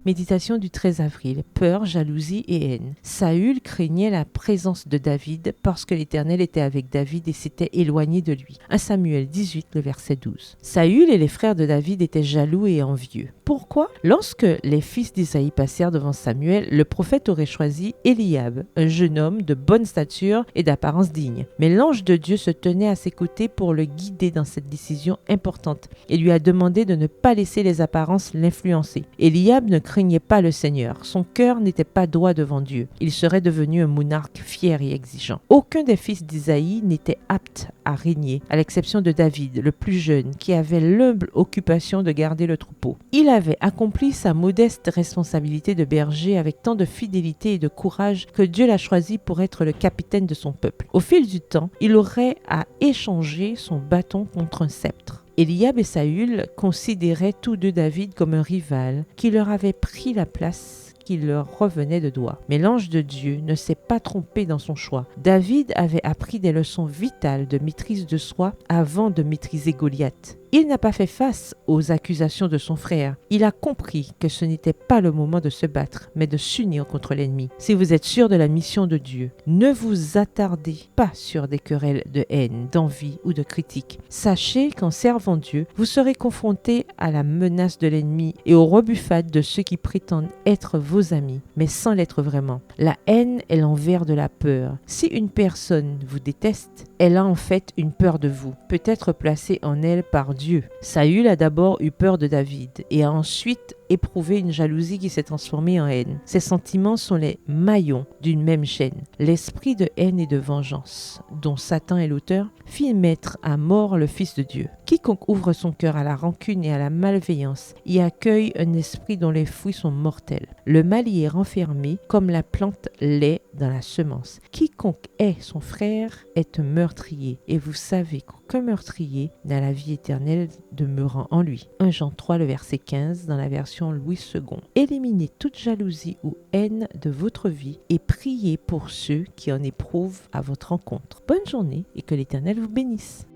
Méditation du 13 avril. Peur, jalousie et haine. Saül craignait la présence de David parce que l'Éternel était avec David et s'était éloigné de lui. 1 Samuel 18, le verset 12. Saül et les frères de David étaient jaloux et envieux. Pourquoi? Lorsque les fils d'Isaïe passèrent devant Samuel, le prophète aurait choisi Eliab, un jeune homme de bonne stature et d'apparence digne. Mais l'ange de Dieu se tenait à ses côtés pour le guider dans cette décision importante et lui a demandé de ne pas laisser les apparences l'influencer. Eliab ne craignait pas le Seigneur. Son cœur n'était pas droit devant Dieu. Il serait devenu un monarque fier et exigeant. Aucun des fils d'Isaïe n'était apte à régner, à l'exception de David, le plus jeune, qui avait l'humble occupation de garder le troupeau. Il avait accompli sa modeste responsabilité de berger avec tant de fidélité et de courage que Dieu l'a choisi pour être le capitaine de son peuple. Au fil du temps, il aurait à échanger son bâton contre un sceptre. Eliab et Saül considéraient tous deux David comme un rival qui leur avait pris la place qui leur revenait de droit. Mais l'ange de Dieu ne s'est pas trompé dans son choix. David avait appris des leçons vitales de maîtrise de soi avant de maîtriser Goliath. Il n'a pas fait face aux accusations de son frère. Il a compris que ce n'était pas le moment de se battre, mais de s'unir contre l'ennemi. Si vous êtes sûr de la mission de Dieu, ne vous attardez pas sur des querelles de haine, d'envie ou de critique. Sachez qu'en servant Dieu, vous serez confrontés à la menace de l'ennemi et aux rebuffades de ceux qui prétendent être vos amis, mais sans l'être vraiment. La haine est l'envers de la peur. Si une personne vous déteste, elle a en fait une peur de vous, peut-être placée en elle par Dieu. Saül a d'abord eu peur de David et a ensuite éprouvé une jalousie qui s'est transformée en haine. Ces sentiments sont les maillons d'une même chaîne. L'esprit de haine et de vengeance, dont Satan est l'auteur, fit mettre à mort le Fils de Dieu. Quiconque ouvre son cœur à la rancune et à la malveillance y accueille un esprit dont les fruits sont mortels. Le mal y est renfermé comme la plante l'est dans la semence. Quiconque hait son frère est un meurtrier, et vous savez qu'aucun meurtrier n'a la vie éternelle demeurant en lui. 1 Jean 3, le verset 15, dans la version Louis II. Éliminez toute jalousie ou haine de votre vie et priez pour ceux qui en éprouvent à votre rencontre. Bonne journée et que l'Éternel vous bénisse.